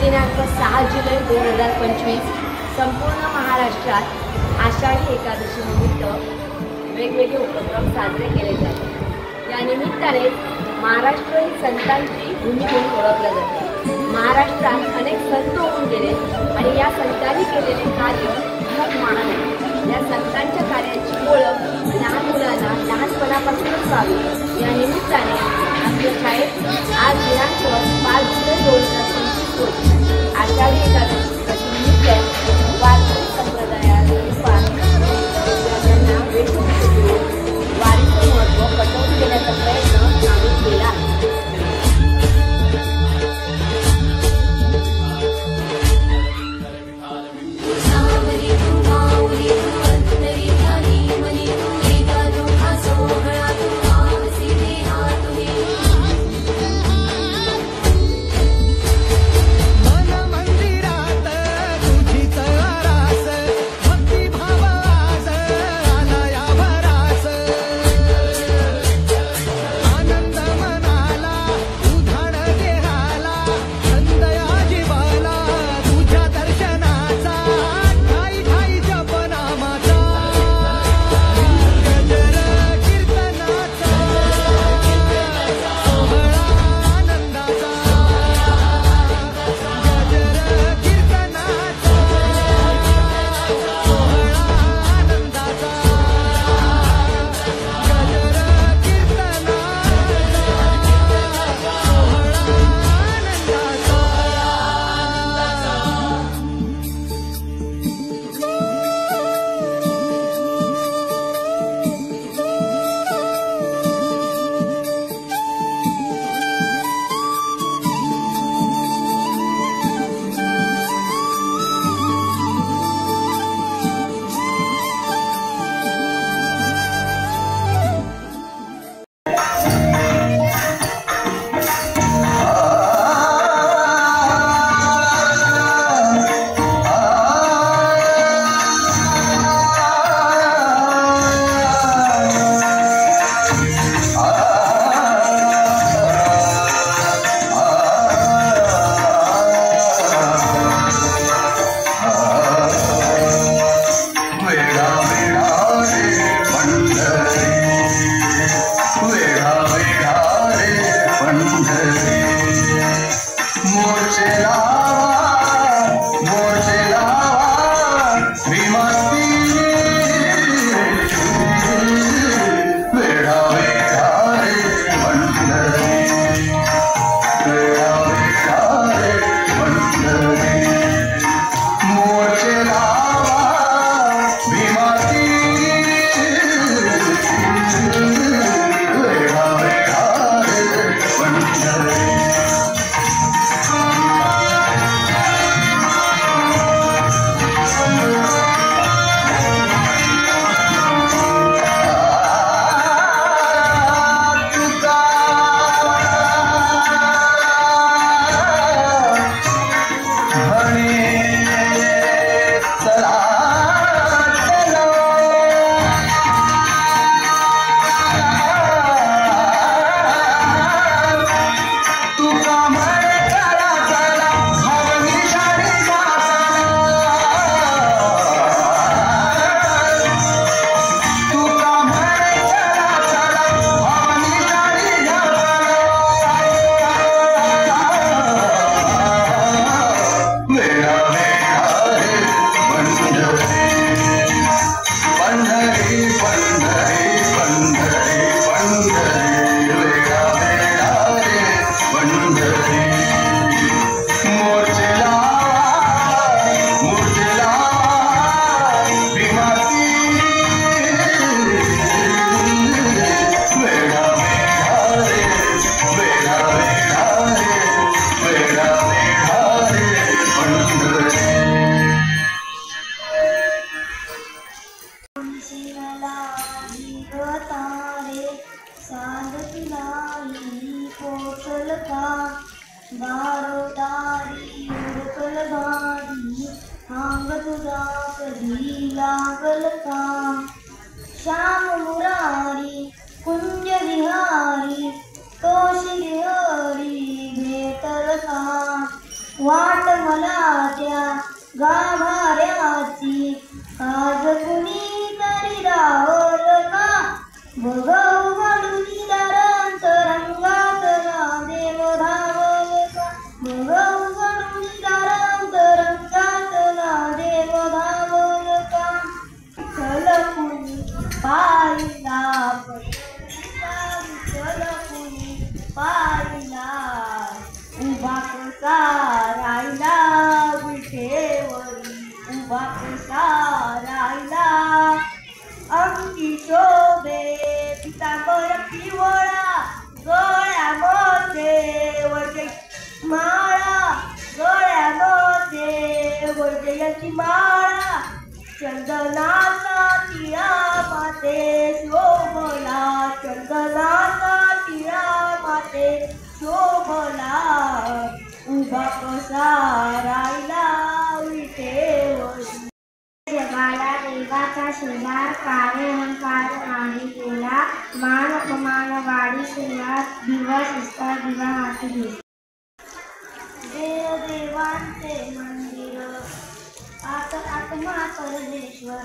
दिनांक 6 जुलै 2025 संपूर्ण महाराष्ट्रात आषाढी एकादशी निमित्त वेगवेगळे उपक्रम साजरे केले जातात। या निमित्ताने महाराष्ट्र ही संतांची भूमी म्हणून ओळखले जाते। महाराष्ट्रात अनेक संत होऊन गेले आणि या संतांनी केलेले कार्य खूप महान आहे। या संतांच्या कार्याची ओळख लहान मुलांना लहानपणापासूनच व्हावी या निमित्ताने आपल्या शाळेत आज दिनांक 5 जुलै 2025 रोजी आषाढी एकादशी निमित्त वारकरी संप्रदायानुसार विद्यार्थ्यांना वेशभूषा देऊन वारीचं महत्त्व पटवून देण्याचा प्रयत्न आम्ही केला आहे। श्याम मुरारी कुंज विहारी तोषी हरी भेटल का वाट मला त्या गाभाऱ्याची, आज कुणी तरी रावल का? बघ उघडून दारांतरंगातला देव धावल का? बघ उघडून दारांतरंगातला देव धावल का? विठ्ठल कुणी पाहिला, विठ्ठल कुणी पाहिला, उभा कसा राहिला विठेवरी, उभा कसा राहिला. अंगी शोभे पितांबर पिवळा, गळ्यामध्ये वैजयी माळा, गळ्यामध्ये वैजयीची माळा. चंदनाचा टिळा माते शोभला, चंदनाचा टिळा माते शोभला, उभा कसा राहिला विठेवरी. जगाला देवाचा शेजार, कार्य अहंकार नाही केला, मान अपमान वाढी शेला, दिवस असता दिवा हाती घे. देव देवांचे मंदिर, आत आत्मा परमेश्वर,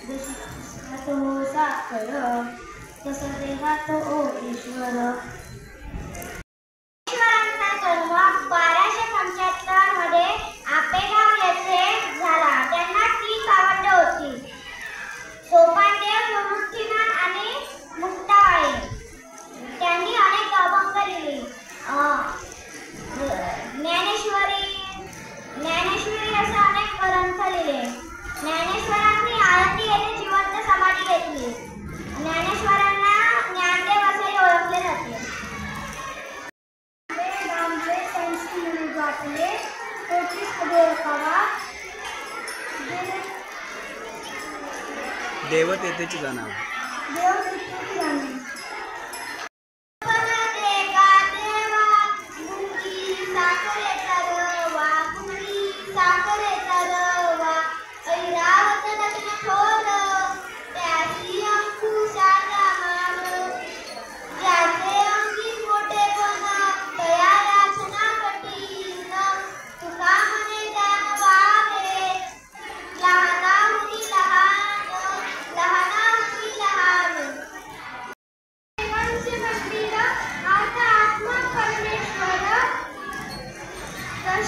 जशी तो साखर तस देहात ओ ईश्वर. ईश्वरांचा जन्म 1275 मध्ये आपेगाव येथे झाला. त्यांना 3 भावंड होती, सोपानदेव, प्रवृत्तीनाथ आणि मुक्ताबाई. त्यांनी अनेक अभंग लिहिले. ज्ञानेश्वरी असे अनेक ग्रंथ लिहिले. ज्ञानेश्वरांनी आळंदी येथे जिवंत समाधी घेतली. ज्ञानेश्वरांना ज्ञानदेव असे ओळखले जाते. देवतेचे जाणार.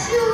Shoot!